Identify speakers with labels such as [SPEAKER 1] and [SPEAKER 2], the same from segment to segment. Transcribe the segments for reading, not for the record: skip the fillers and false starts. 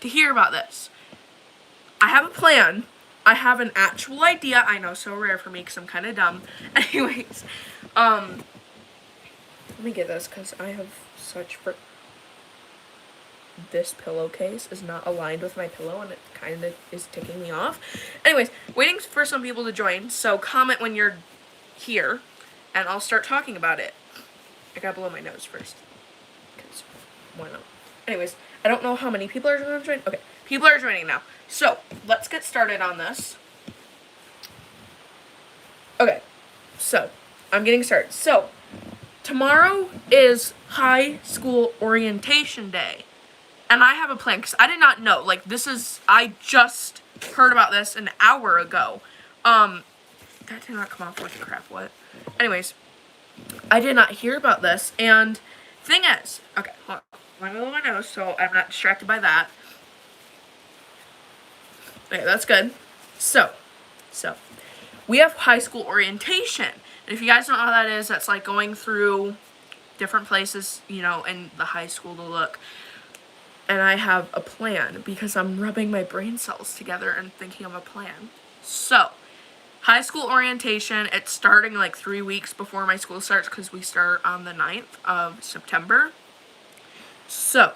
[SPEAKER 1] to hear about this. I have a plan. I have an actual idea. I know, so rare for me because I'm kind of dumb. Anyways, let me get this because I have such this pillowcase is not aligned with my pillow and it kind of is ticking me off. Anyways, waiting for some people to join, so comment when you're here and I'll start talking about it. I gotta blow my nose first because why not? Anyways, I don't know how many people are going to join. Okay, people are joining now. So, let's get started on this. Okay, so, I'm getting started. So, tomorrow is high school orientation day. And I have a plan, because I did not know. Like, I just heard about this an hour ago. That did not come off like crap, what? Anyways, I did not hear about this, and thing is, okay, hold on. Let me blow my nose so I'm not distracted by that. Okay, that's good. So, we have high school orientation. And if you guys don't know how that is, that's like going through different places, you know, in the high school to look. And I have a plan because I'm rubbing my brain cells together and thinking of a plan. So, high school orientation, it's starting like 3 weeks before my school starts because we start on the 9th of September. So,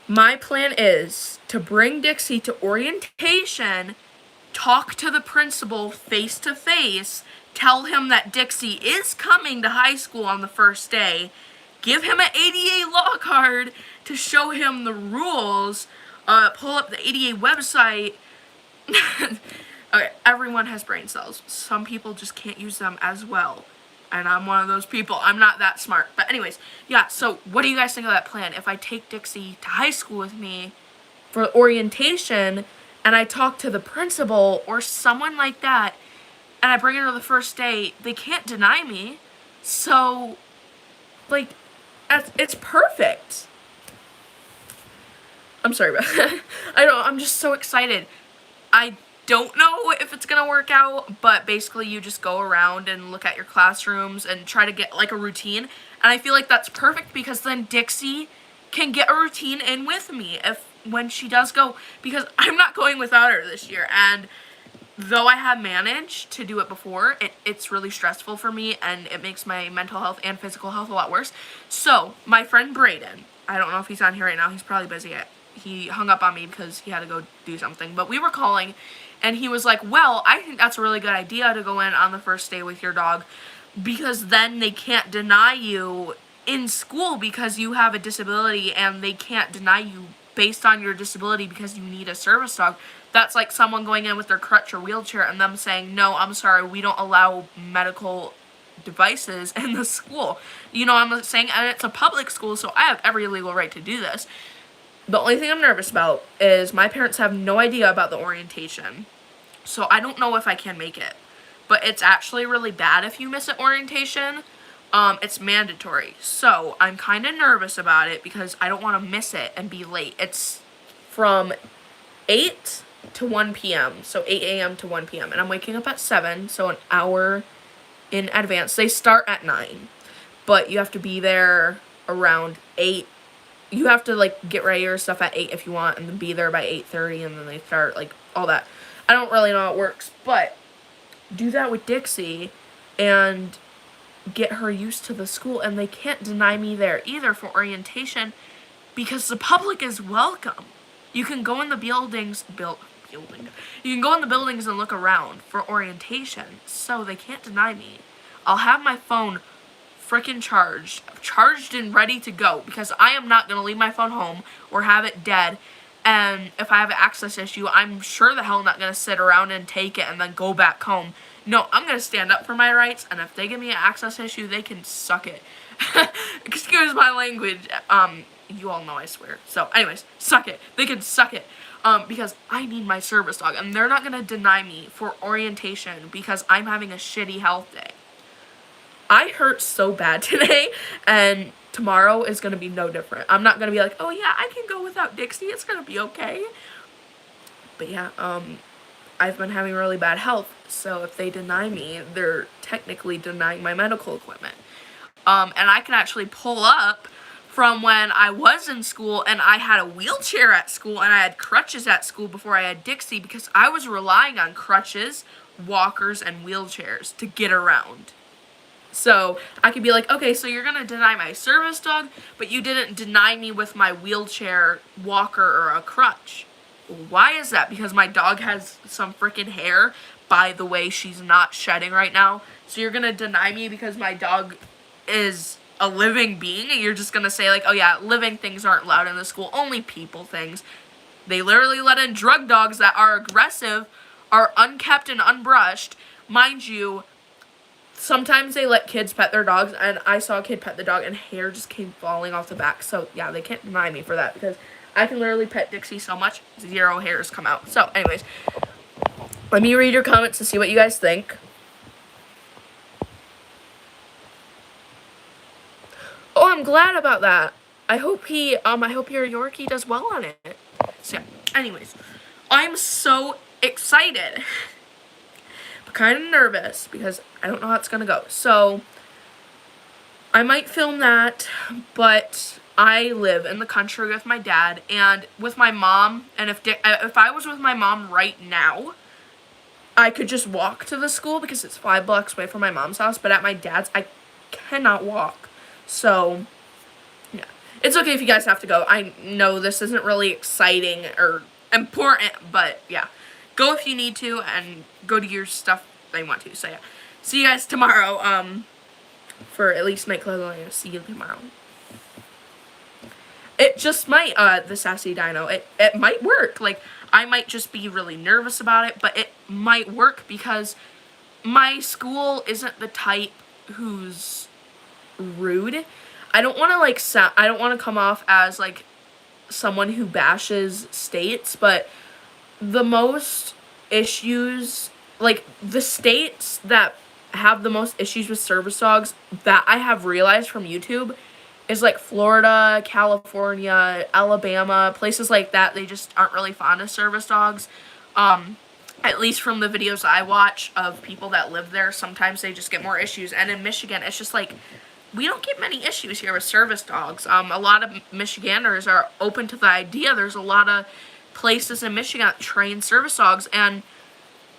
[SPEAKER 1] my plan is to bring Dixie to orientation, talk to the principal face to face, tell him that Dixie is coming to high school on the first day, give him an ADA law card to show him the rules, pull up the ADA website. Okay, everyone has brain cells. Some people just can't use them as well. And I'm one of those people. I'm not that smart. But anyways, yeah, so what do you guys think of that plan? If I take Dixie to high school with me for orientation, and I talk to the principal or someone like that, and I bring her to the first day, they can't deny me. So, like, it's perfect. I'm sorry about that. I'm just so excited. I don't know if it's gonna work out, but basically you just go around and look at your classrooms and try to get like a routine. And I feel like that's perfect because then Dixie can get a routine in with me when she does go, because I'm not going without her this year. And though I have managed to do it before, it's really stressful for me and it makes my mental health and physical health a lot worse. So my friend Brayden, I don't know if he's on here right now, he's probably busy. He hung up on me because he had to go do something, but we were calling and he was like, well, I think that's a really good idea to go in on the first day with your dog because then they can't deny you in school because you have a disability and they can't deny you based on your disability because you need a service dog. That's like someone going in with their crutch or wheelchair and them saying, no, I'm sorry, we don't allow medical devices in the school. You know what I'm saying? And it's a public school, so I have every legal right to do this. The only thing I'm nervous about is my parents have no idea about the orientation. So I don't know if I can make it. But it's actually really bad if you miss an orientation. It's mandatory. So I'm kind of nervous about it because I don't want to miss it and be late. It's from 8 to 1 p.m. So 8 a.m. to 1 p.m. And I'm waking up at 7, so an hour in advance. They start at 9. But you have to be there around 8. You have to, like, get ready or stuff at 8 if you want, and then be there by 8:30, and then they start, like, all that. I don't really know how it works, but do that with Dixie and get her used to the school, and they can't deny me there either for orientation because the public is welcome. You can go in the buildings, you can go in the buildings and look around for orientation, so they can't deny me. I'll have my phone freaking charged and ready to go because I am not going to leave my phone home or have it dead. And if I have an access issue, I'm sure the hell not going to sit around and take it and then go back home. No, I'm going to stand up for my rights, and if they give me an access issue, they can suck it. Excuse my language. You all know I swear. So anyways, suck it. They can suck it. Because I need my service dog, and they're not going to deny me for orientation because I'm having a shitty health day. I hurt so bad today, and tomorrow is going to be no different. I'm not going to be like, oh yeah, I can go without Dixie, it's going to be okay. But yeah, I've been having really bad health, so if they deny me, they're technically denying my medical equipment. And I can actually pull up from when I was in school and I had a wheelchair at school and I had crutches at school before I had Dixie, because I was relying on crutches, walkers, and wheelchairs to get around. So I could be like, okay, so you're gonna deny my service dog, but you didn't deny me with my wheelchair, walker, or a crutch. Why is that? Because my dog has some freaking hair. By the way, she's not shedding right now. So you're gonna deny me because my dog is a living being, and you're just gonna say like, oh yeah, living things aren't allowed in the school, only people things. They literally let in drug dogs that are aggressive, are unkept and unbrushed. Mind you, sometimes they let kids pet their dogs, and I saw a kid pet the dog and hair just came falling off the back. So yeah, they can't deny me for that, because I can literally pet Dixie so much, 0 hairs come out. So anyways, let me read your comments to see what you guys think. Oh, I'm glad about that. I hope your Yorkie does well on it. So yeah, anyways, I'm so excited, but kind of nervous because I don't know how it's gonna go. So I might film that, but I live in the country with my dad and with my mom, and if I was with my mom right now, I could just walk to the school because it's 5 blocks away from my mom's house, but at my dad's, I cannot walk. So, yeah. It's okay if you guys have to go. I know this isn't really exciting or important, but yeah. Go if you need to, and go to your stuff that you want to. So, yeah. See you guys tomorrow, for at least night clothing. See you tomorrow. It just might, the Sassy Dino, it might work. Like, I might just be really nervous about it, but it might work because my school isn't the type who's rude. I don't want to, like, I don't want to come off as, like, someone who bashes states, but the most issues, like, the states that have the most issues with service dogs that I have realized from YouTube is like Florida, California, Alabama, places like that. They just aren't really fond of service dogs. At least from the videos I watch of people that live there, sometimes they just get more issues. And in Michigan, it's just like, we don't get many issues here with service dogs. A lot of Michiganders are open to the idea. There's a lot of places in Michigan that train service dogs, and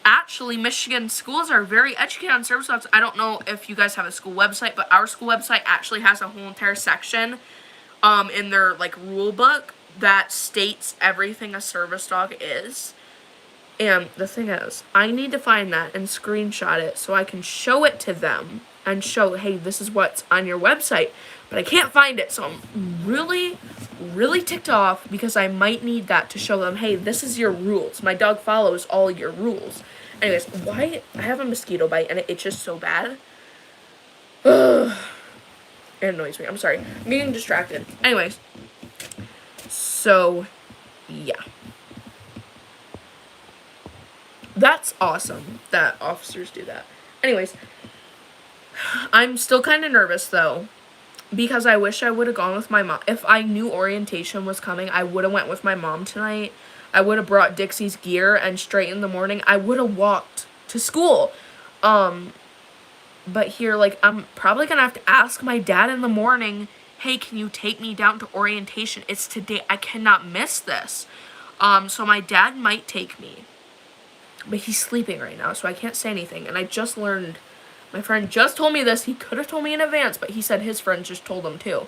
[SPEAKER 1] actually, Michigan schools are very educated on service dogs. I don't know if you guys have a school website, but our school website actually has a whole entire section in their, like, rule book that states everything a service dog is. And the thing is, I need to find that and screenshot it so I can show it to them and show, hey, this is what's on your website. But I can't find it, so I'm really, really ticked off because I might need that to show them, hey, this is your rules. My dog follows all your rules. Anyways, why? I have a mosquito bite and it itches so bad. Ugh. It annoys me. I'm sorry. I'm getting distracted. Anyways. So, yeah. That's awesome that officers do that. Anyways. I'm still kind of nervous, though, because I wish I would have gone with my mom. If I knew orientation was coming, I would have went with my mom tonight. I would have brought Dixie's gear, and straight in the morning, I would have walked to school. But here, like, I'm probably going to have to ask my dad in the morning, hey, can you take me down to orientation? It's today. I cannot miss this. So my dad might take me. But he's sleeping right now, so I can't say anything. And I just learned, my friend just told me this. He could have told me in advance, but he said his friend just told him too.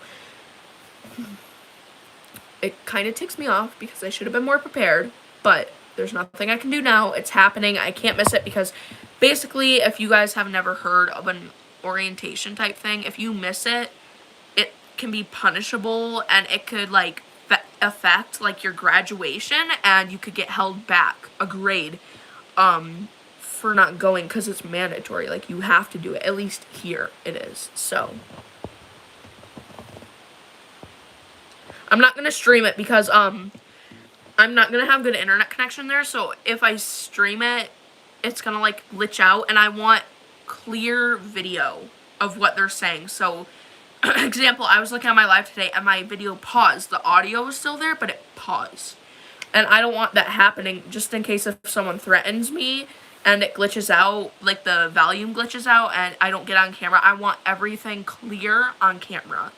[SPEAKER 1] It kind of ticks me off because I should have been more prepared, but there's nothing I can do now. It's happening. I can't miss it because basically, if you guys have never heard of an orientation type thing, if you miss it, it can be punishable, and it could, like, affect, like, your graduation, and you could get held back a grade for not going because it's mandatory. Like, you have to do it. At least here it is. So I'm not going to stream it because I'm not going to have good internet connection there. So if I stream it, it's going to, like, glitch out, and I want clear video of what they're saying. So, example, I was looking at my live today and my video paused. The audio was still there, but it paused. And I don't want that happening, just in case if someone threatens me and it glitches out, like the volume glitches out and I don't get on camera. I want everything clear on camera.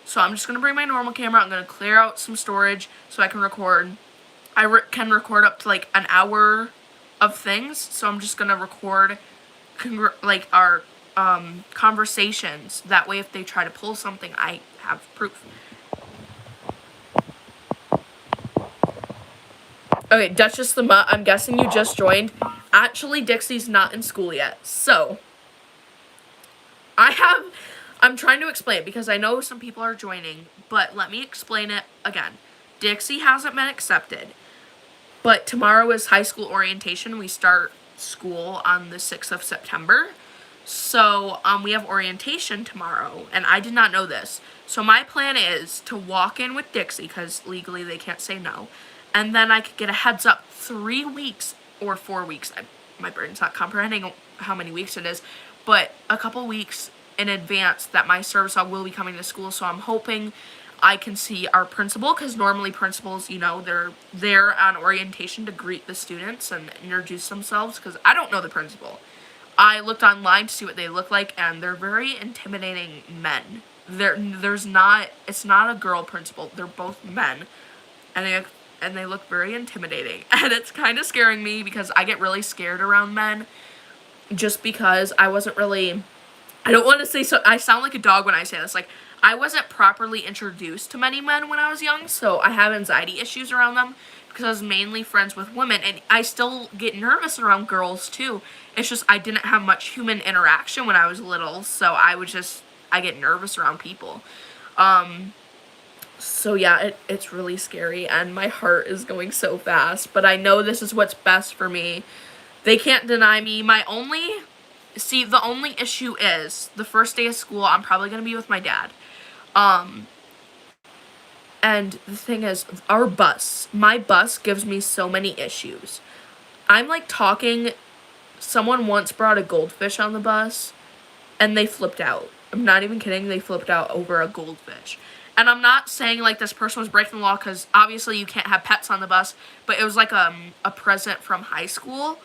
[SPEAKER 1] So I'm just going to bring my normal camera. I'm going to clear out some storage so I can record. Can record up to like an hour of things. So I'm just going to record like our conversations. That way if they try to pull something, I have proof. Okay, Duchess the Mutt, I'm guessing you just joined. Actually, Dixie's not in school yet. So, I'm trying to explain it because I know some people are joining, but let me explain it again. Dixie hasn't been accepted, but tomorrow is high school orientation. We start school on the 6th of September. So, we have orientation tomorrow, and I did not know this. So, my plan is to walk in with Dixie, because legally they can't say no. And then I could get a heads up 3 weeks or 4 weeks. My brain's not comprehending how many weeks it is, but a couple weeks in advance that my service dog will be coming to school. So I'm hoping I can see our principal, because normally principals, you know, they're there on orientation to greet the students and introduce themselves, because I don't know the principal. I looked online to see what they look like, and they're very intimidating men. It's not a girl principal. They're both men, and they look very intimidating. And it's kind of scaring me because I get really scared around men, just because I don't want to say so. I sound like a dog when I say this. Like, I wasn't properly introduced to many men when I was young, so I have anxiety issues around them because I was mainly friends with women, and I still get nervous around girls too. It's just I didn't have much human interaction when I was little, so I get nervous around people. So yeah, it's really scary, and my heart is going so fast, but I know this is what's best for me. They can't deny me. The only issue is, the first day of school, I'm probably going to be with my dad. And the thing is, my bus gives me so many issues. I'm like talking, someone once brought a goldfish on the bus, and they flipped out. I'm not even kidding, they flipped out over a goldfish. And I'm not saying like this person was breaking the law, because obviously you can't have pets on the bus, but it was like a present from high school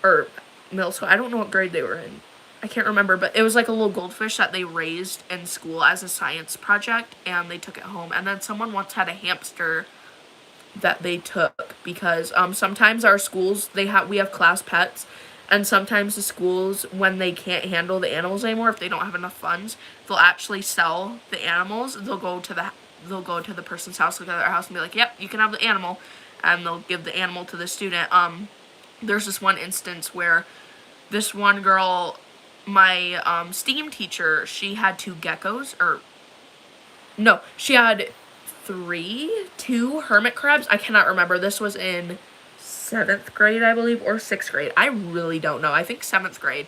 [SPEAKER 1] or middle school. I don't know what grade they were in. I can't remember, but it was like a little goldfish that they raised in school as a science project, and they took it home. And then someone once had a hamster that they took, because sometimes our schools, we have class pets, and sometimes the schools, when they can't handle the animals anymore, if they don't have enough funds, they'll actually sell the animals. They'll go to the person's house, look at their house, and be like, yep, you can have the animal, and they'll give the animal to the student. There's this one instance where this one girl, my STEAM teacher, she had two she had two hermit crabs. I cannot remember. This was in 7th grade, I believe, or 6th grade. I really don't know. I think 7th grade.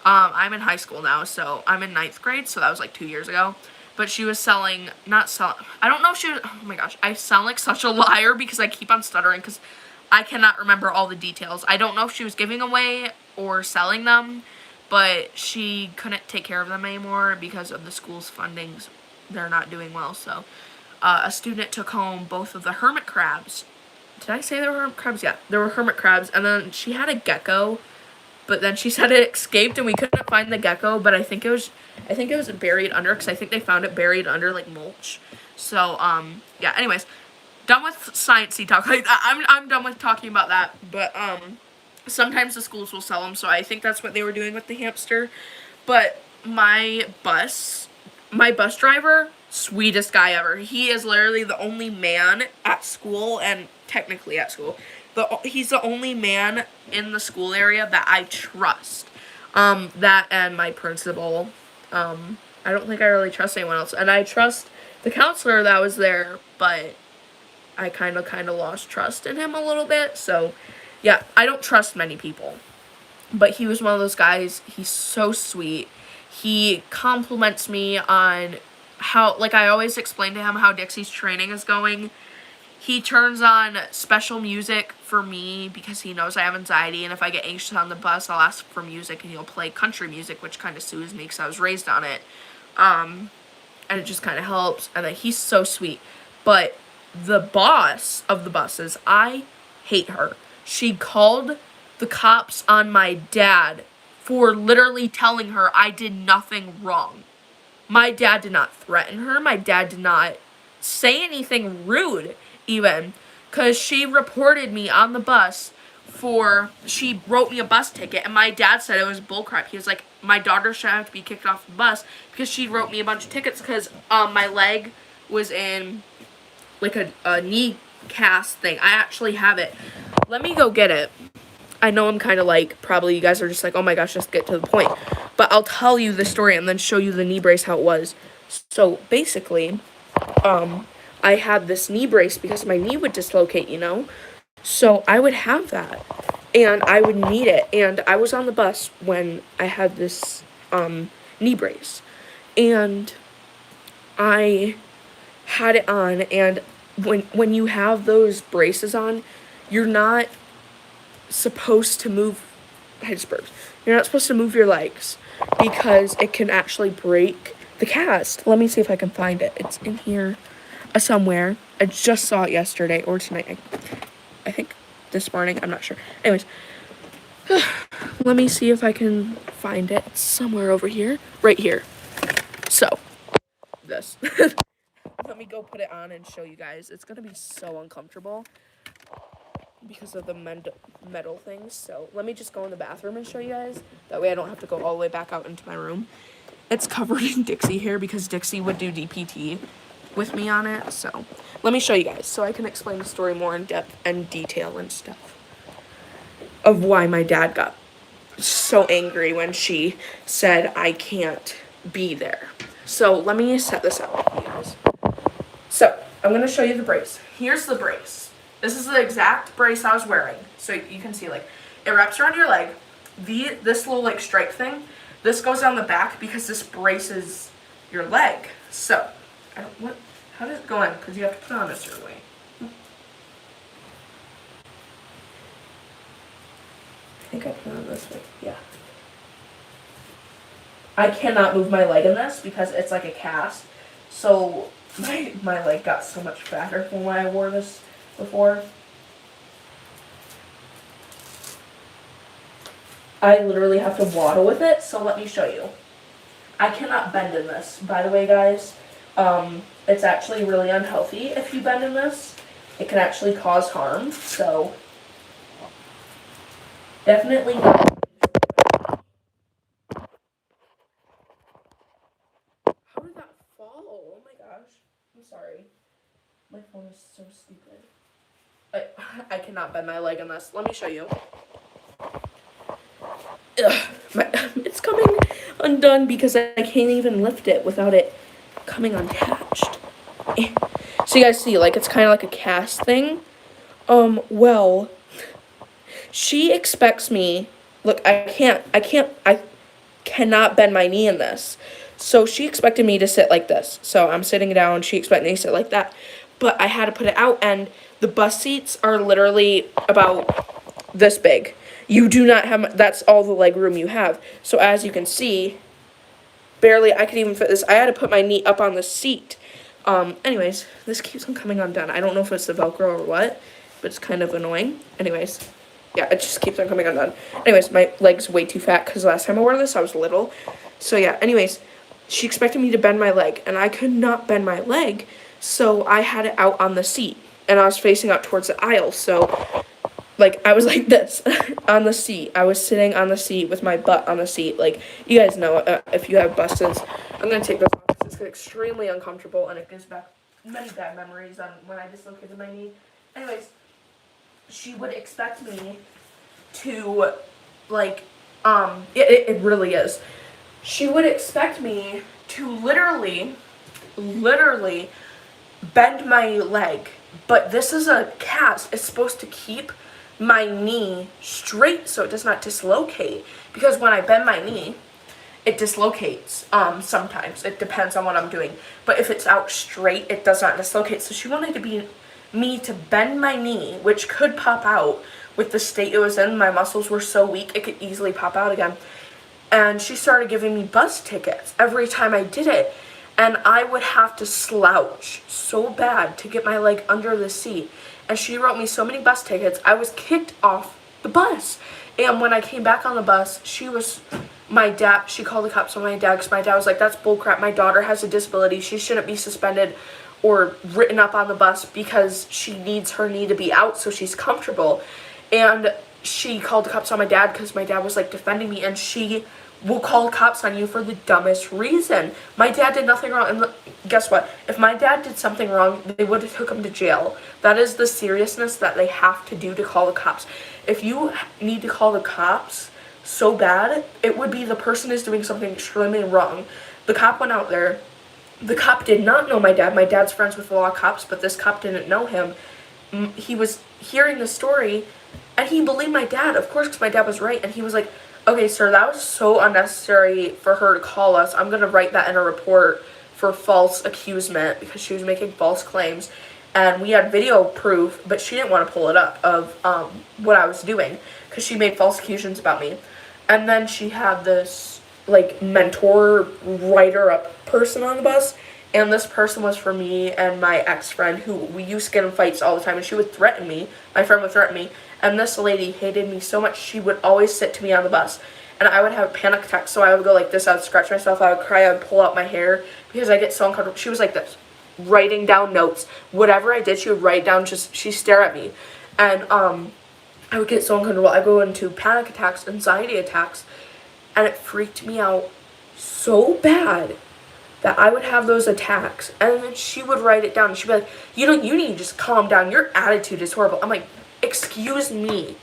[SPEAKER 1] I'm in high school now, so I'm in 9th grade, so that was like 2 years ago. But she was I don't know if she was, oh my gosh, I sound like such a liar because I keep on stuttering because I cannot remember all the details. I don't know if she was giving away or selling them, but she couldn't take care of them anymore because of the school's fundings. They're not doing well, so a student took home both of the hermit crabs. Did I say there were hermit crabs? Yeah, there were hermit crabs, and then she had a gecko, but then she said it escaped and we couldn't find the gecko, but I think it was buried under, because I think they found it buried under like mulch. So yeah, anyways, done with science-y talk. I'm done with talking about that, but sometimes the schools will sell them, so I think that's what they were doing with the hamster. But my bus driver, sweetest guy ever. He is literally the only man at school, and technically at school, he's the only man in the school area that I trust. That and my principal. I don't think I really trust anyone else, and I trust the counselor that was there, but I kind of lost trust in him a little bit. So yeah, I don't trust many people, but he was one of those guys. He's so sweet. He compliments me on how, like, I always explain to him how Dixie's training is going. He turns on special music for me because he knows I have anxiety, and if I get anxious on the bus, I'll ask for music, and he'll play country music, which kind of soothes me because I was raised on it. And it just kind of helps, and then he's so sweet. But the boss of the buses, I hate her. She called the cops on my dad for literally telling her I did nothing wrong. My dad did not threaten her. My dad did not say anything rude, even, because she reported me on the bus she wrote me a bus ticket, and my dad said it was bullcrap. He was like, my daughter should have to be kicked off the bus because she wrote me a bunch of tickets because my leg was in like a knee cast thing. I actually have it. Let me go get it. I know I'm kind of like, probably you guys are just like, oh my gosh, just get to the point. But I'll tell you the story and then show you the knee brace, how it was. So basically, I had this knee brace because my knee would dislocate, you know? So I would have that and I would need it. And I was on the bus when I had this knee brace. And I had it on, and when you have those braces on, you're not supposed to move headsburgs. You're not supposed to move your legs because it can actually break the cast. Let me see if I can find it. It's in here somewhere. I just saw it yesterday or tonight. I think this morning. I'm not sure. Anyways, let me see if I can find it. It's somewhere over here. Right here. So, this. Let me go put it on and show you guys. It's going to be so uncomfortable because of the metal things. So let me just go in the bathroom and show you guys. That way I don't have to go all the way back out into my room. It's covered in Dixie hair because Dixie would do DPT with me on it. So let me show you guys so I can explain the story more in depth and detail and stuff of why my dad got so angry when she said I can't be there. So let me set this up for you guys. So I'm going to show you the brace. Here's the brace. This is the exact brace I was wearing. So you can see, like, it wraps around your leg. This little, like, stripe thing, this goes down the back because this braces your leg. So, how does it go in? Because you have to put it on a certain way. I think I put it on this way. Yeah. I cannot move my leg in this because it's like a cast. So my leg got so much fatter from when I wore this before. I literally have to waddle with it, so let me show you. I cannot bend in this, by the way, guys. It's actually really unhealthy if you bend in this. It can actually cause harm, so definitely not. How did that fall? Oh my gosh. I'm sorry. My phone is so stupid. I cannot bend my leg in this. Let me show you. Ugh, it's coming undone because I can't even lift it without it coming unattached. So you guys see, like, it's kind of like a cast thing. Well, she expects me, look, I cannot bend my knee in this. So she expected me to sit like this. So I'm sitting down, she expected me to sit like that. But I had to put it out, and the bus seats are literally about this big. You do not have, that's all the leg room you have. So as you can see, barely I could even fit this. I had to put my knee up on the seat. Anyways, this keeps on coming undone. I don't know if it's the Velcro or what, but it's kind of annoying. Anyways, yeah, it just keeps on coming undone. Anyways, my leg's way too fat because last time I wore this, I was little. So yeah, anyways, she expected me to bend my leg, and I could not bend my leg. So I had it out on the seat, and I was facing out towards the aisle. So, like, I was like this on the seat. I was sitting on the seat with my butt on the seat. Like, you guys know, if you have buses, I'm going to take those off. It's extremely uncomfortable, and it gives back many bad memories on when I dislocated my knee. Anyways, she would expect me to, like, it really is. She would expect me to literally bend my leg, but this is a cast. It's supposed to keep my knee straight so it does not dislocate, because when I bend my knee, it dislocates. Sometimes it depends on what I'm doing, but if it's out straight, it does not dislocate. So she wanted me to bend my knee, which could pop out with the state it was in. My muscles were so weak it could easily pop out again, and she started giving me bus tickets every time I did it. And I would have to slouch so bad to get my leg under the seat. And she wrote me so many bus tickets, I was kicked off the bus. And when I came back on the bus, she was she called the cops on my dad because my dad was like, that's bullcrap. My daughter has a disability. She shouldn't be suspended or written up on the bus because she needs her knee to be out so she's comfortable. And she called the cops on my dad because my dad was like defending me, and she will call cops on you for the dumbest reason. My dad did nothing wrong, and guess what? If my dad did something wrong, they would have took him to jail. That is the seriousness that they have to do to call the cops. If you need to call the cops so bad, it would be the person is doing something extremely wrong. The cop went out there. The cop did not know my dad. My dad's friends with a lot of cops, but this cop didn't know him. He was hearing the story, and he believed my dad, of course, because my dad was right. And he was like, okay, sir, that was so unnecessary for her to call us. I'm going to write that in a report for false accusation because she was making false claims. And we had video proof, but she didn't want to pull it up of what I was doing because she made false accusations about me. And then she had this, like, mentor, writer-up person on the bus. And this person was for me and my ex-friend, who we used to get in fights all the time, and she would threaten me. My friend would threaten me. And this lady hated me so much, she would always sit to me on the bus. And I would have panic attacks, so I would go like this, I would scratch myself, I would cry, I would pull out my hair, because I get so uncomfortable. She was like this, writing down notes. Whatever I did, she would write down, she'd stare at me. And I would get so uncomfortable. I go into panic attacks, anxiety attacks, and it freaked me out so bad that I would have those attacks, and then she would write it down, and she'd be like, you need to just calm down, your attitude is horrible. I'm like, excuse me,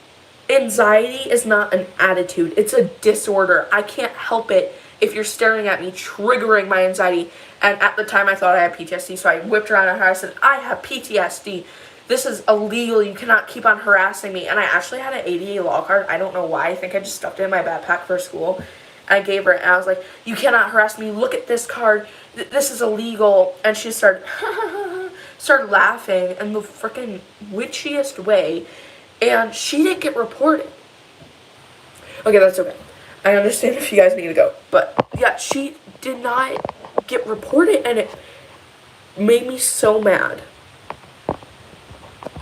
[SPEAKER 1] anxiety is not an attitude, it's a disorder. I can't help it if you're staring at me, triggering my anxiety. And at the time I thought I had PTSD, so I whipped around at her, I said, I have PTSD, this is illegal, you cannot keep on harassing me. And I actually had an ADA law card, I don't know why, I think I just stuffed it in my backpack for school. I gave her, and I was like, you cannot harass me, look at this card, this is illegal. And she started laughing in the freaking witchiest way, and she didn't get reported. Okay, that's okay. I understand if you guys need to go, but yeah, she did not get reported, and it made me so mad.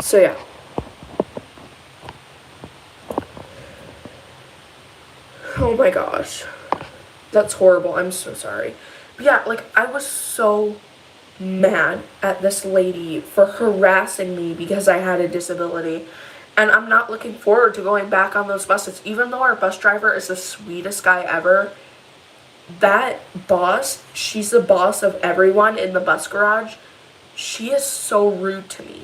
[SPEAKER 1] So yeah. Oh my gosh. That's horrible. I'm so sorry. But yeah, like, I was so mad at this lady for harassing me because I had a disability. And I'm not looking forward to going back on those buses. Even though our bus driver is the sweetest guy ever, that boss, she's the boss of everyone in the bus garage. She is so rude to me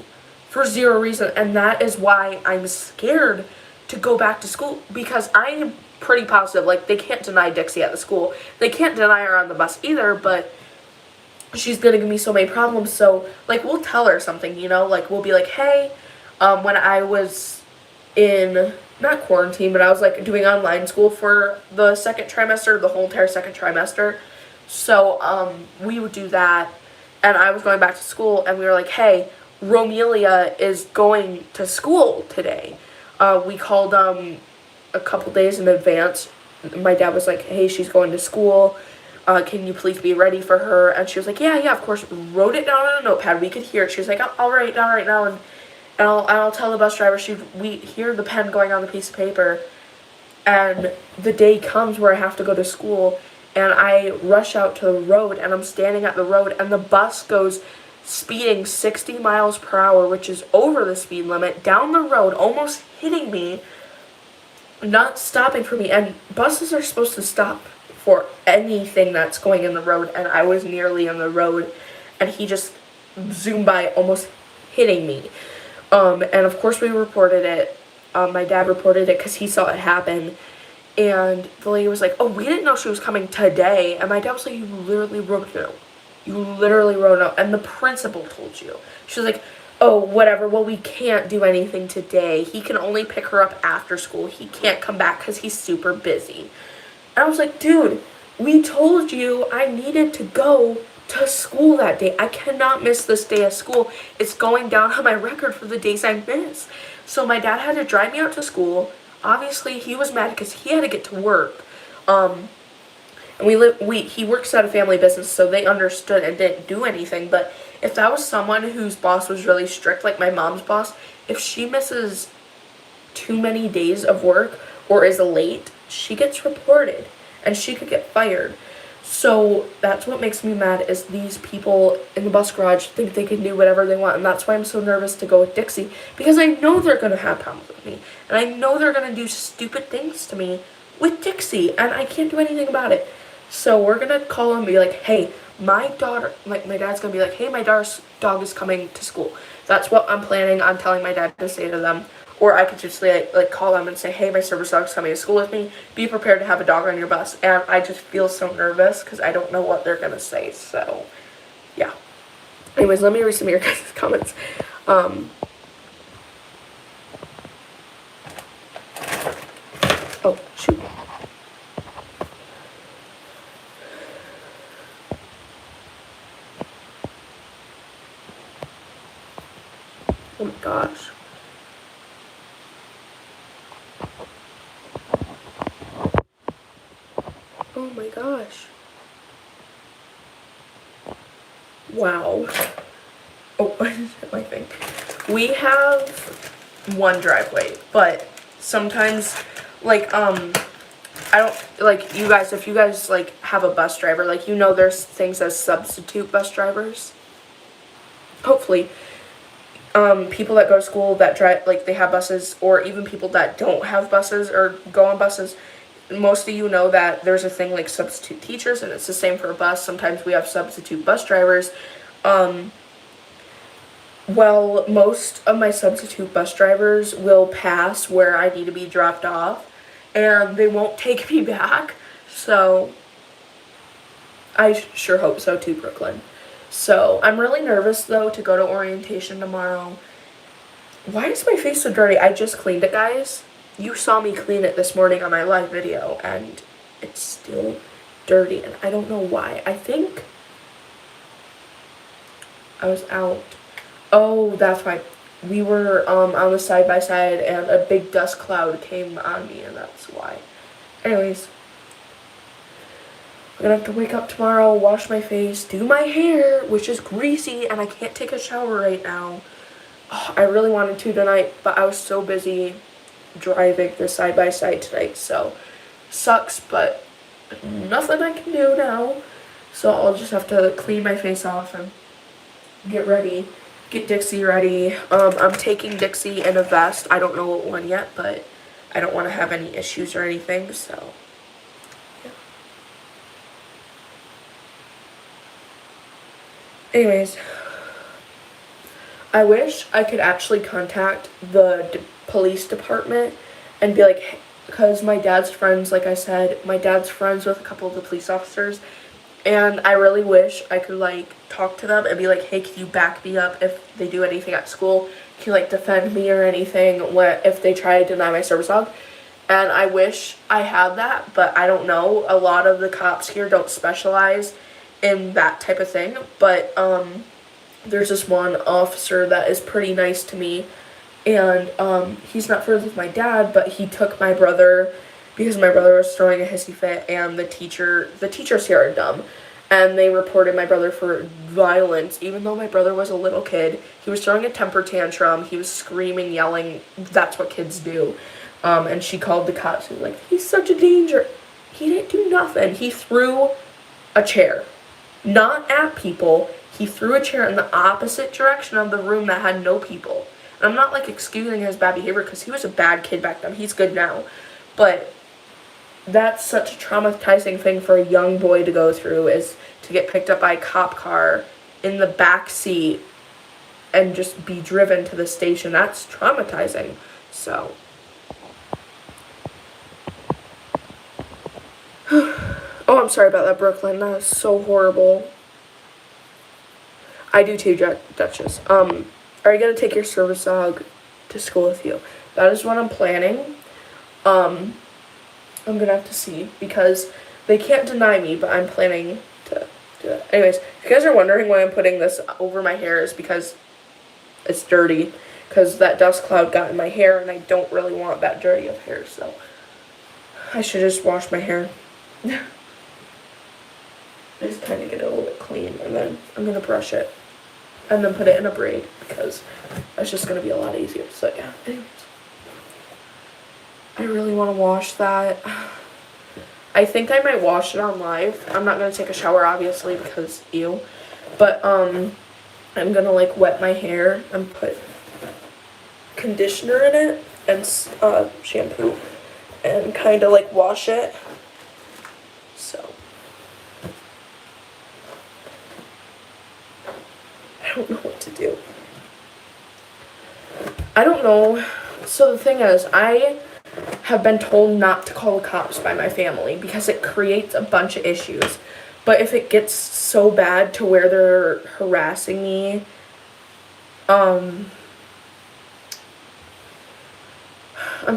[SPEAKER 1] for zero reason. And that is why I'm scared to go back to school, because I am pretty positive, like, they can't deny Dixie at the school. They can't deny her on the bus either, but she's gonna give me so many problems. So, like, we'll tell her something, you know, like, we'll be like, hey, when I was in, not quarantine, but I was, like, doing online school for the second trimester, the whole entire second trimester. So, we would do that, and I was going back to school, and we were like, hey, Romelia is going to school today. We called, a couple days in advance. My dad was like, hey, she's going to school, can you please be ready for her? And she was like, yeah, of course. Wrote it down on a notepad, we could hear it. She was like, I'll write it down right now, and I'll tell the bus driver. We hear the pen going on the piece of paper, and the day comes where I have to go to school, and I rush out to the road, and I'm standing at the road, and the bus goes speeding 60 miles per hour, which is over the speed limit, down the road, almost hitting me, not stopping for me. And buses are supposed to stop for anything that's going in the road, and I was nearly in the road, and he just zoomed by, almost hitting me. And of course we reported it. My dad reported it because he saw it happen, and the lady was like, oh, we didn't know she was coming today. And my dad was like, you literally wrote it out. You literally wrote it out, and the principal told you. She was like, oh, whatever, well, we can't do anything today. He can only pick her up after school. He can't come back because he's super busy. And I was like, dude, we told you I needed to go to school that day. I cannot miss this day of school. It's going down on my record for the days I miss. So my dad had to drive me out to school. Obviously, he was mad because he had to get to work. And he works at a family business, so they understood and didn't do anything. But if that was someone whose boss was really strict, like my mom's boss, if she misses too many days of work or is late, she gets reported. and she could get fired. So that's what makes me mad, is these people in the bus garage think they can do whatever they want, and that's why I'm so nervous to go with Dixie, because I know they're going to have problems with me, and I know they're going to do stupid things to me with Dixie, and I can't do anything about it. So we're going to call and be like, hey, my daughter, like my dad's going to be like, hey, my daughter's dog is coming to school. That's what I'm planning on telling my dad to say to them. Or I could just like call them and say, hey, my service dog's coming to school with me. Be prepared to have a dog on your bus. And I just feel so nervous because I don't know what they're going to say. So, yeah. Anyways, let me read some of your guys' comments. Oh, shoot. Oh my gosh. Oh my gosh. Wow. Oh, I just hit my thing. We have one driveway, but sometimes, like, I don't, like, you guys, if you guys, like, have a bus driver, like, you know there's things as substitute bus drivers. Hopefully. People that go to school that drive, like, they have buses, or even people that don't have buses or go on buses, most of you know that there's a thing like substitute teachers, and it's the same for a bus. Sometimes we have substitute bus drivers. Well, most of my substitute bus drivers will pass where I need to be dropped off, and they won't take me back. So I sure hope so too, Brooklyn. So I'm really nervous though to go to orientation tomorrow. Why is my face so dirty? I just cleaned it, guys. You saw me clean it this morning on my live video, and it's still dirty, and I don't know why. I think I was out. Oh, that's why. We were on the side-by-side, and a big dust cloud came on me, and that's why. Anyways, I'm gonna have to wake up tomorrow, wash my face, do my hair, which is greasy, and I can't take a shower right now. Oh, I really wanted to tonight, but I was so busy driving the side-by-side tonight, so sucks, but nothing I can do now. So I'll just have to clean my face off and get ready, get Dixie ready. I'm taking Dixie in a vest. I don't know what one yet, but I don't want to have any issues or anything, so yeah. Anyways, I wish I could actually contact the police department and be like, because my dad's friends, like I said, my dad's friends with a couple of the police officers, and I really wish I could, like, talk to them and be like, hey, can you back me up if they do anything at school? Can you, like, defend me or anything if they try to deny my service dog? And I wish I had that, but I don't know. A lot of the cops here don't specialize in that type of thing, but there's this one officer that is pretty nice to me, and he's not friends with my dad, but he took my brother because my brother was throwing a hissy fit, and the teachers here are dumb, and they reported my brother for violence, even though my brother was a little kid. He was throwing a temper tantrum, he was screaming, yelling, that's what kids do, and she called the cops and was like, he's such a danger. He didn't do nothing. He threw a chair, not at people. He threw a chair in the opposite direction of the room that had no people. And I'm not, like, excusing his bad behavior, because he was a bad kid back then. He's good now. But that's such a traumatizing thing for a young boy to go through, is to get picked up by a cop car in the back seat and just be driven to the station. That's traumatizing. So oh, I'm sorry about that, Brooklyn. That was so horrible. I do too, Duchess. Are you gonna take your service dog to school with you? That is what I'm planning. I'm gonna have to see, because they can't deny me, but I'm planning to do that. Anyways, if you guys are wondering why I'm putting this over my hair, is because it's dirty, because that dust cloud got in my hair, and I don't really want that dirty of hair, so I should just wash my hair. Just kind of get it a little bit clean, and then I'm gonna brush it and then put it in a braid, because that's just gonna be a lot easier. So yeah, anyways, I really want to wash that. I think I might wash it on live. I'm not gonna take a shower, obviously, because ew. But, I'm gonna, like, wet my hair and put conditioner in it and, shampoo. And kind of, like, wash it. So. I don't know what to do. I don't know. So the thing is, I have been told not to call the cops by my family because it creates a bunch of issues. But if it gets so bad to where they're harassing me, I'm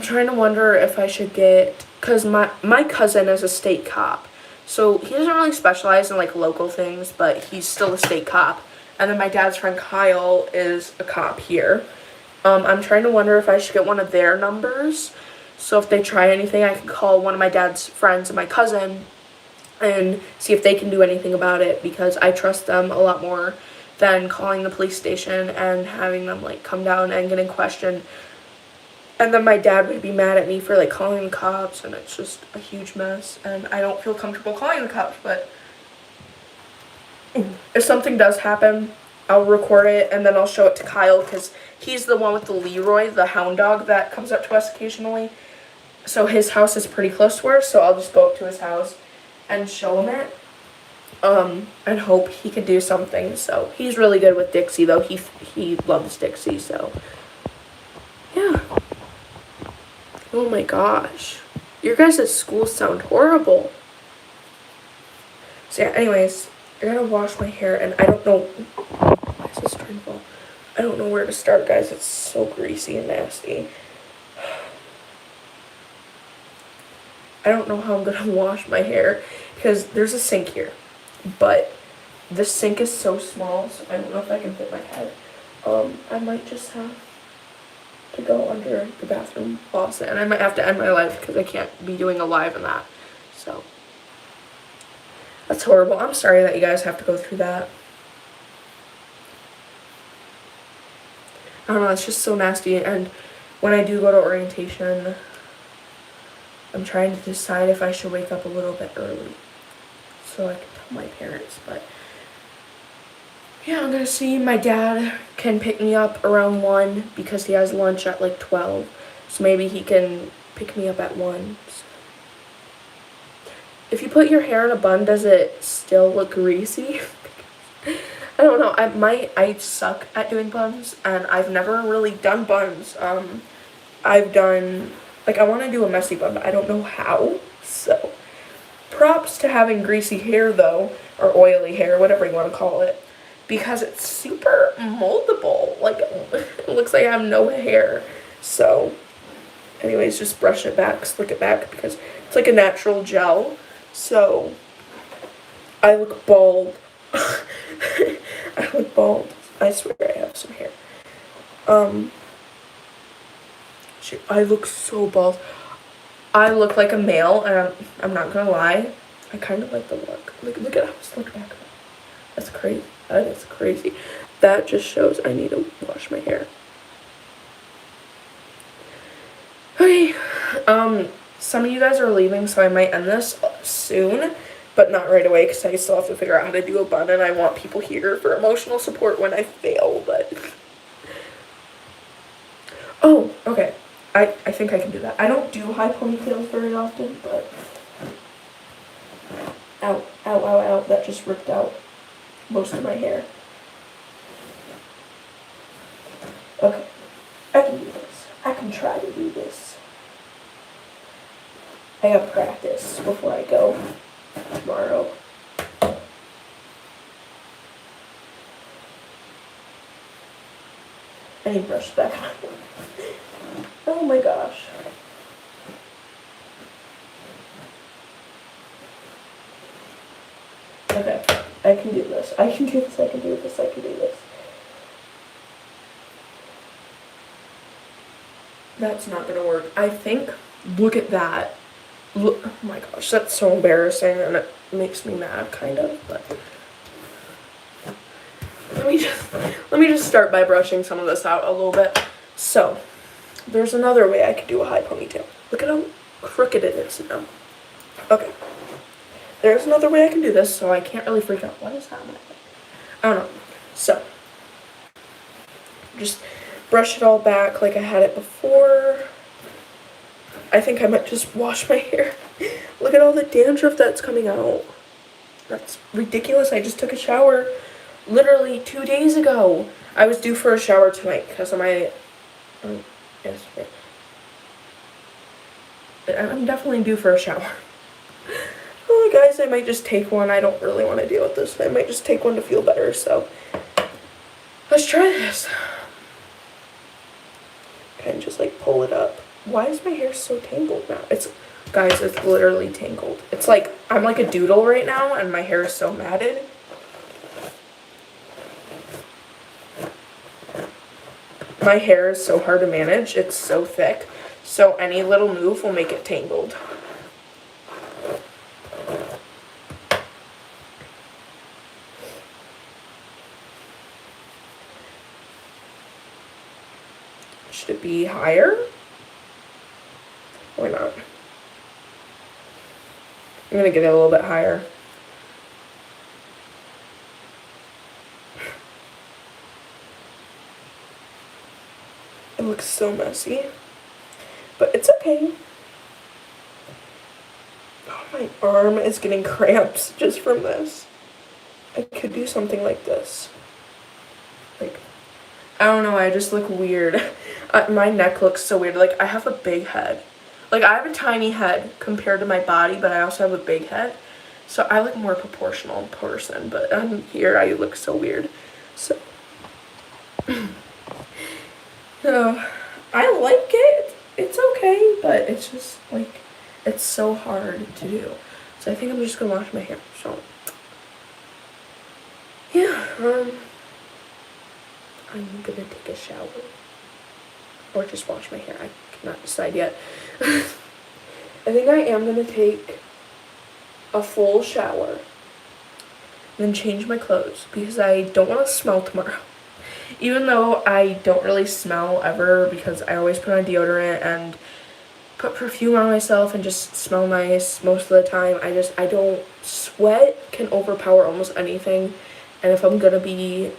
[SPEAKER 1] trying to wonder if I should get, because my cousin is a state cop. So he doesn't really specialize in, like, local things, but he's still a state cop. And then my dad's friend Kyle is a cop here. I'm trying to wonder if I should get one of their numbers. So if they try anything, I can call one of my dad's friends and my cousin and see if they can do anything about it, because I trust them a lot more than calling the police station and having them, like, come down and getting questioned. And then my dad would be mad at me for, like, calling the cops, and it's just a huge mess. And I don't feel comfortable calling the cops, but if something does happen, I'll record it and then I'll show it to Kyle, because he's the one with the Leroy, the hound dog that comes up to us occasionally. So his house is pretty close to ours, so I'll just go up to his house and show him it. And hope he can do something. So he's really good with Dixie, though. He loves Dixie, so yeah. Oh my gosh. Your guys' schools sound horrible. So yeah, anyways, I gotta wash my hair, and I don't know. Why is this trying to fall? I don't know where to start, guys. It's so greasy and nasty. I don't know how I'm gonna wash my hair, because there's a sink here, but the sink is so small, so I don't know if I can fit my head. I might just have to go under the bathroom faucet, and I might have to end my live because I can't be doing a live in that. So that's horrible. I'm sorry that you guys have to go through that. I don't know, it's just so nasty. And when I do go to orientation, I'm trying to decide if I should wake up a little bit early so I can tell my parents. But yeah, I'm gonna see. My dad can pick me up around 1 because he has lunch at like 12. So maybe he can pick me up at 1. So. If you put your hair in a bun, does it still look greasy? I don't know. I suck at doing buns, and I've never really done buns. I've done, like, I want to do a messy bun, but I don't know how. So props to having greasy hair, though, or oily hair, whatever you want to call it, because it's super moldable. Like, it looks like I have no hair. So anyways, just brush it back, slick it back, because it's like a natural gel. So I look bald. I look bald. I swear I have some hair. Shit, I look so bald. I look like a male, and I'm not gonna lie, I kind of like the look. Look at how slick back. That's crazy. That is crazy. That just shows I need to wash my hair. Okay, some of you guys are leaving, so I might end this soon, but not right away, because I still have to figure out how to do a bun, and I want people here for emotional support when I fail, but oh, okay. I think I can do that. I don't do high ponytails very often, but ow, ow, ow, ow, that just ripped out most of my hair. Okay, I can do this. I can try to do this. I have practice before I go tomorrow. I need to brush back on. Oh my gosh. Okay, I can do this. I can do this, I can do this, I can do this. That's not gonna work. I think, look at that. Look, oh my gosh, that's so embarrassing, and it makes me mad, kind of, but let me just start by brushing some of this out a little bit. So, there's another way I could do a high ponytail. Look at how crooked it is now. Okay. There's another way I can do this, so I can't really freak out. What is happening? I don't know. So, just brush it all back like I had it before. I think I might just wash my hair. Look at all the dandruff that's coming out. That's ridiculous. I just took a shower literally 2 days ago. I was due for a shower tonight because of my... yes, I'm definitely due for a shower. Oh, guys, I might just take one. I don't really want to deal with this. I might just take one to feel better, so let's try this. And just like pull it up. Why is my hair so tangled now? Guys, it's literally tangled. It's like I'm like a doodle right now and my hair is so matted. My hair is so hard to manage. It's so thick. So any little move will make it tangled. Should it be higher? Why not? I'm gonna get it a little bit higher. It looks so messy, but it's okay. Oh, my arm is getting cramps just from this. I could do something like this. Like, I don't know, I just look weird. My neck looks so weird. Like, I have a big head. Like, I have a tiny head compared to my body, but I also have a big head. So I look more proportional in person, but on here I look so weird. So, I like it. It's okay, but it's just, like, it's so hard to do. So I think I'm just gonna wash my hair. So, yeah, I'm gonna take a shower. Or just wash my hair. I cannot decide yet. I think I am gonna take a full shower. Then change my clothes because I don't want to smell tomorrow. Even though I don't really smell ever because I always put on deodorant and put perfume on myself and just smell nice most of the time. I don't, sweat can overpower almost anything. And if I'm gonna be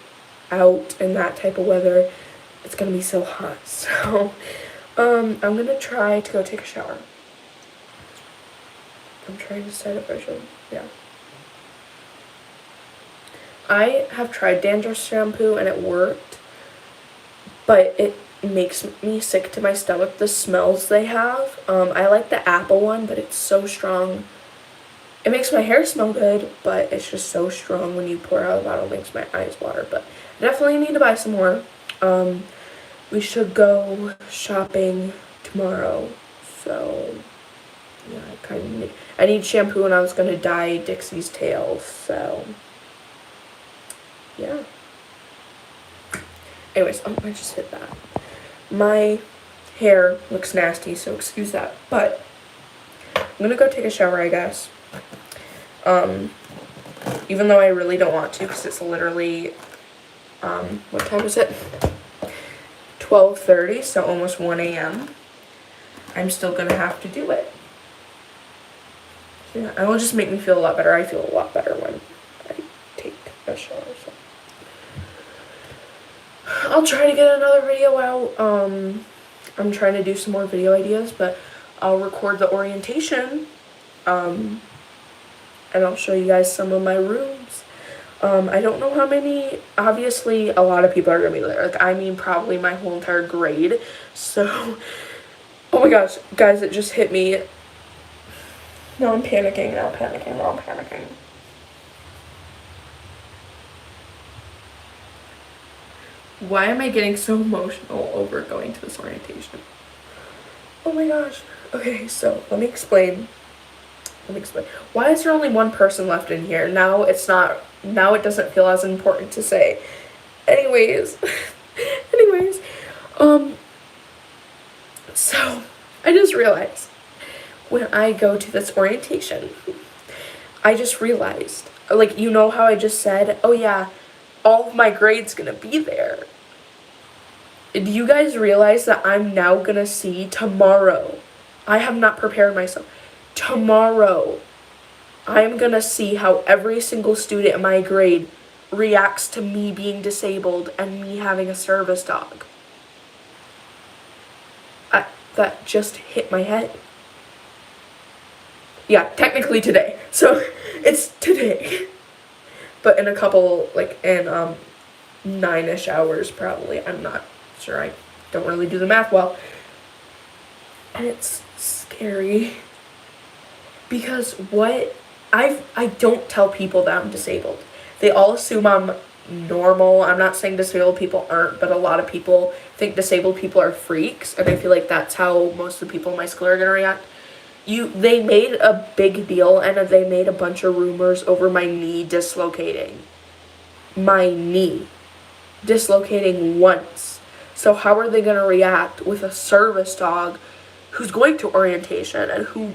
[SPEAKER 1] out in that type of weather, it's gonna be so hot. So, I'm gonna try to go take a shower. I'm trying to decide if I should, yeah. I have tried dandruff shampoo and it worked, but it makes me sick to my stomach, the smells they have. I like the apple one, but it's so strong. It makes my hair smell good, but it's just so strong when you pour out of the bottle. It makes my eyes water, but I definitely need to buy some more. We should go shopping tomorrow, so yeah, I need shampoo and I was gonna dye Dixie's tail, so yeah. Anyways, I just hit that. My hair looks nasty, so excuse that, but I'm gonna go take a shower, I guess. Even though I really don't want to, because it's literally, what time is it? 12:30, so almost 1 a.m. I'm still gonna have to do it. Yeah, it will just make me feel a lot better. I feel a lot better when I take a shower, so. I'll try to get another video out. I'm trying to do some more video ideas, but I'll record the orientation, and I'll show you guys some of my rooms. I don't know how many, obviously a lot of people are gonna be there. Like, I mean, probably my whole entire grade. So, oh my gosh, guys, it just hit me. Now I'm panicking, now I'm panicking. Why am I getting so emotional over going to this orientation? Oh my gosh. Okay, so let me explain. Why is there only one person left in here? Now it doesn't feel as important to say. Anyways, so I just realized when I go to this orientation, I just realized, like, you know how I just said, oh yeah, all of my grades gonna be there. Do you guys realize that I'm now gonna see tomorrow? I have not prepared myself. tomorrow, I'm gonna see how every single student in my grade reacts to me being disabled and me having a service dog. That just hit my head. Yeah, technically today. So it's today. But in a couple, like in 9-ish hours probably. I'm not sure. I don't really do the math well. And it's scary. Because I don't tell people that I'm disabled. They all assume I'm normal. I'm not saying disabled people aren't, but a lot of people think disabled people are freaks, and I feel like that's how most of the people in my school are gonna react. They made a big deal and they made a bunch of rumors over my knee dislocating. My knee dislocating once. So how are they gonna react with a service dog who's going to orientation and who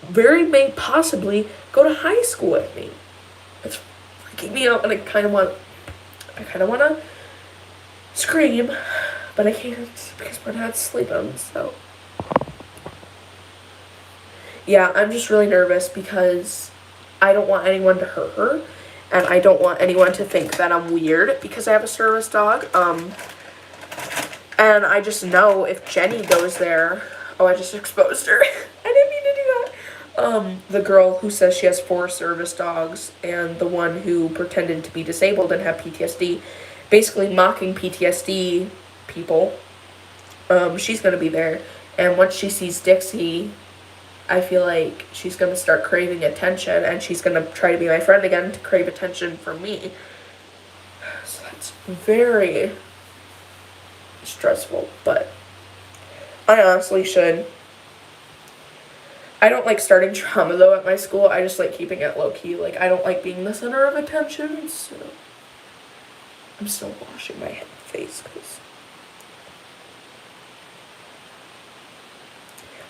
[SPEAKER 1] very may possibly go to high school with me? It's freaking me out, and I kind of want to scream, but I can't because my dad's sleeping. So yeah, I'm just really nervous because I don't want anyone to hurt her, and I don't want anyone to think that I'm weird because I have a service dog. And I just know if Jenny goes there, oh, I just exposed her. I didn't mean to do that. The girl who says she has 4 service dogs and the one who pretended to be disabled and have PTSD, basically mocking PTSD people, she's gonna be there. And once she sees Dixie, I feel like she's gonna start craving attention, and she's gonna try to be my friend again to crave attention from me. So that's very stressful, but I honestly should. I don't like starting drama though at my school. I just like keeping it low key. Like, I don't like being the center of attention, so I'm still washing my face because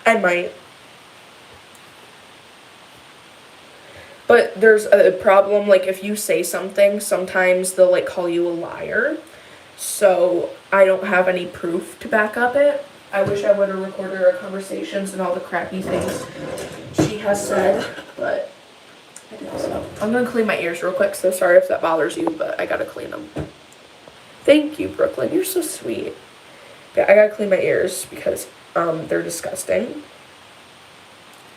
[SPEAKER 1] I might. But there's a problem, like if you say something, sometimes they'll like call you a liar. So I don't have any proof to back up it. I wish I would have recorded our conversations and all the crappy things she has said, but I didn't. So I'm gonna clean my ears real quick, so sorry if that bothers you, but I gotta clean them. Thank you, Brooklyn, you're so sweet. Yeah, I gotta clean my ears because they're disgusting.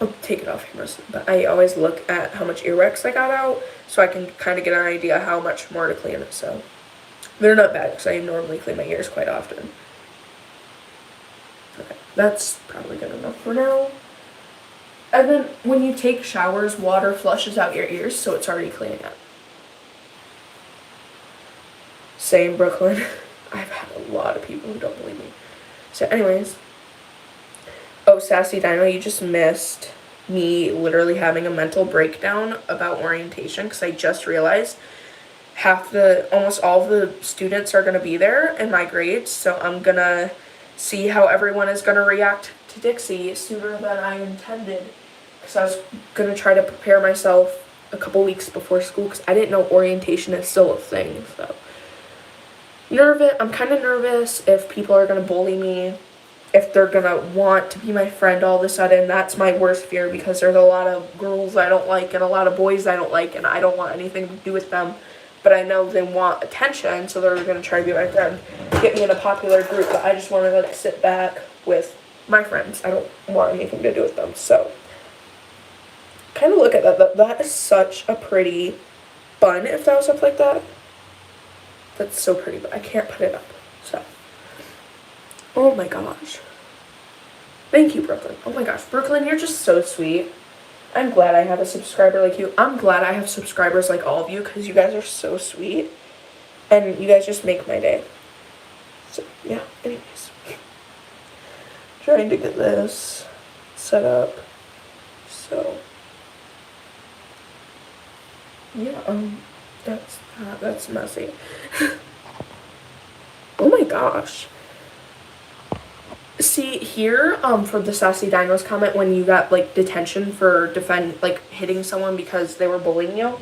[SPEAKER 1] I'll take it off camera, but I always look at how much earwax I got out so I can kind of get an idea how much more to clean it. So they're not bad because I normally clean my ears quite often. Okay, that's probably good enough for now. And then when you take showers, water flushes out your ears, so it's already cleaning up. Same, Brooklyn. I've had a lot of people who don't believe me. So anyways. Oh, Sassy Dino, you just missed me literally having a mental breakdown about orientation because I just realized almost all of the students are going to be there in my grades, so I'm going to see how everyone is going to react to Dixie sooner than I intended because I was going to try to prepare myself a couple weeks before school because I didn't know orientation is still a thing. So I'm kind of nervous if people are going to bully me, if they're going to want to be my friend all of a sudden. That's my worst fear because there's a lot of girls I don't like and a lot of boys I don't like, and I don't want anything to do with them. But I know they want attention, so they're going to try to be my friend, get me in a popular group, but I just want to like sit back with my friends. I don't want anything to do with them. So kind of look at that. That is such a pretty bun if that was up like that. That's so pretty, but I can't put it up. So, oh my gosh. Thank you, Brooklyn. Oh my gosh, Brooklyn, you're just so sweet. I'm glad I have a subscriber like you. I'm glad I have subscribers like all of you because you guys are so sweet. And you guys just make my day. So, yeah, anyways. Trying to get this set up. So, yeah, that's messy. Oh my gosh. See here, for the Sassy Dinos comment, when you got like detention for hitting someone because they were bullying you,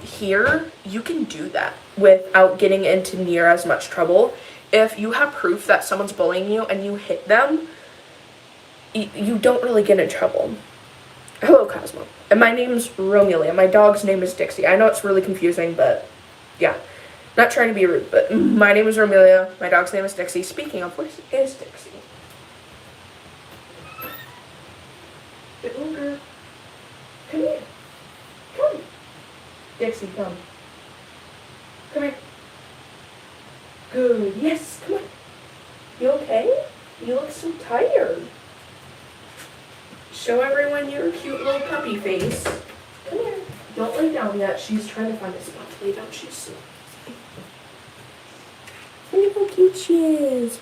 [SPEAKER 1] here you can do that without getting into near as much trouble. If you have proof that someone's bullying you and you hit them, you don't really get in trouble. Hello, Cosmo. And my name's Romelia. My dog's name is Dixie. I know it's really confusing, but yeah. Not trying to be rude, but my name is Romelia. My dog's name is Dixie. Speaking of which, is Dixie. Little girl. Come here. Come. Dixie, come. Come here. Good. Yes, come on. You okay? You look so tired. Show everyone your cute little puppy face. Come here. Don't lay down yet. She's trying to find a spot to lay down. She's so look how cute she is.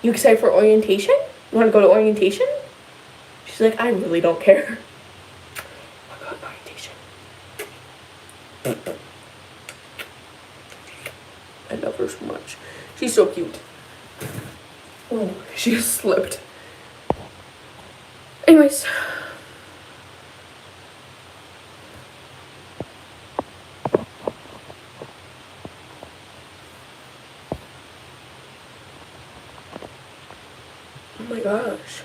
[SPEAKER 1] You excited for orientation? You want to go to orientation? She's like, I really don't care. I'll go to orientation. I love her so much. She's so cute. Oh, she just slipped. Anyways. Oh my gosh.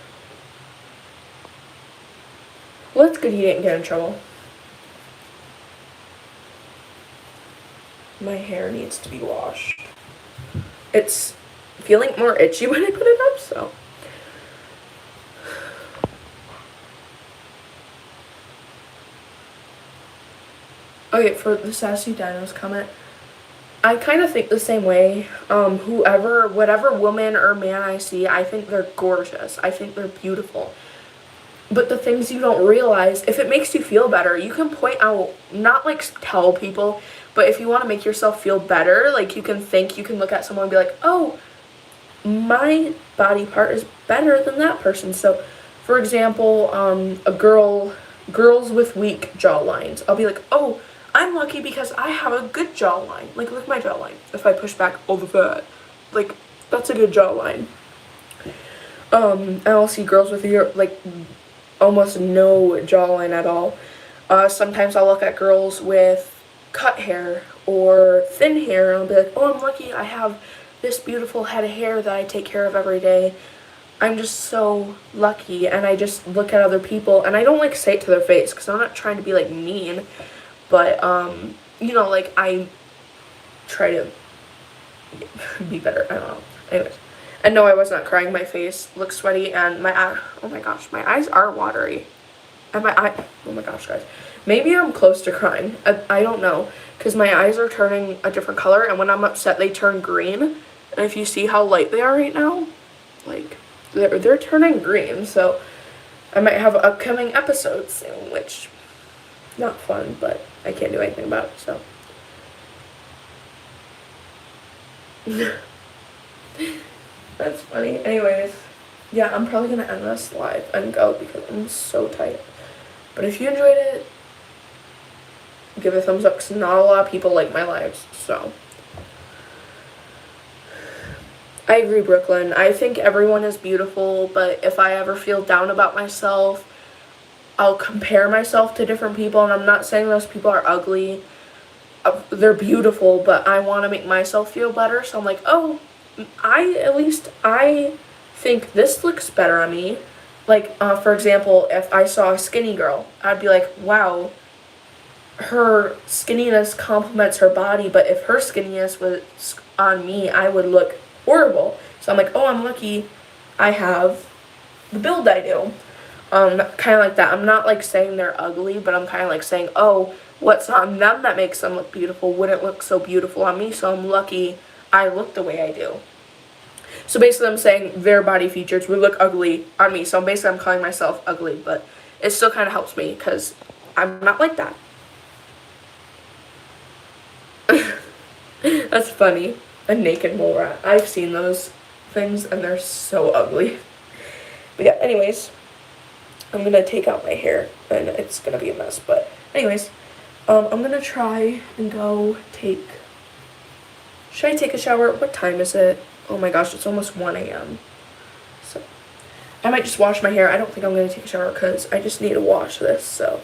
[SPEAKER 1] Well, that's good he didn't get in trouble. My hair needs to be washed. It's feeling more itchy when I put it up, so. Okay, for the Sassy Dinos comment, I kind of think the same way. Whatever woman or man I see, I think they're gorgeous. I think they're beautiful. But the things you don't realize, if it makes you feel better, you can point out, not like tell people, but if you want to make yourself feel better, like you can look at someone and be like, oh, my body part is better than that person. So, for example, girls with weak jawlines, I'll be like, oh, I'm lucky because I have a good jawline. Like, look at my jawline. If I push back all the fat, like, that's a good jawline. And I'll see girls with like almost no jawline at all. Sometimes I'll look at girls with cut hair or thin hair, and I'll be like, oh, I'm lucky I have this beautiful head of hair that I take care of every day. I'm just so lucky. And I just look at other people, and I don't like say it to their face because I'm not trying to be like mean, but you know, like I try to be better. I don't know. Anyways, and no, I was not crying. My face looks sweaty, and my eye, oh my gosh, my eyes are watery, and my eye, oh my gosh, guys, maybe I'm close to crying. I don't know, because my eyes are turning a different color, and when I'm upset they turn green. And if you see how light they are right now, like they're turning green. So I might have upcoming episodes soon, which not fun, but I can't do anything about it. So that's funny. Anyways, yeah, I'm probably gonna end this live and go because I'm so tired. But if you enjoyed it, give it a thumbs up because not a lot of people like my lives. So I agree, Brooklyn. I think everyone is beautiful, but if I ever feel down about myself, I'll compare myself to different people, and I'm not saying those people are ugly. They're beautiful, but I want to make myself feel better. So I'm like, oh, I think this looks better on me. Like, for example, if I saw a skinny girl, I'd be like, wow, her skinniness complements her body, but if her skinniness was on me, I would look horrible. So I'm like, oh, I'm lucky I have the build I do. Kind of like that. I'm not like saying they're ugly, but I'm kind of like saying, oh, what's on them that makes them look beautiful wouldn't look so beautiful on me, so I'm lucky I look the way I do. So basically I'm saying their body features would look ugly on me, so basically I'm calling myself ugly, but it still kind of helps me because I'm not like that. That's funny. A naked mole rat. I've seen those things and they're so ugly. But yeah, anyways, I'm gonna take out my hair and it's gonna be a mess, but anyways, I'm gonna try and go take, should I take a shower? What time is it? Oh my gosh, it's almost 1 a.m. So I might just wash my hair. I don't think I'm gonna take a shower because I just need to wash this, so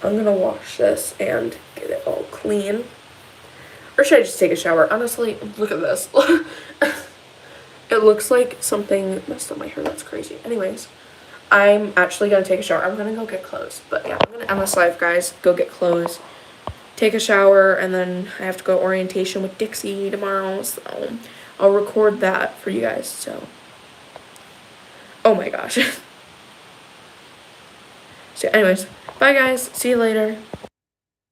[SPEAKER 1] I'm gonna wash this and get it all clean. Or should I just take a shower? Honestly, look at this. It looks like something messed up my hair. That's crazy. Anyways, I'm actually gonna take a shower. I'm gonna go get clothes. But yeah, I'm gonna end this live, guys. Go get clothes, take a shower, and then I have to go orientation with Dixie tomorrow. So I'll record that for you guys. So, oh my gosh. So anyways, bye guys. See you later.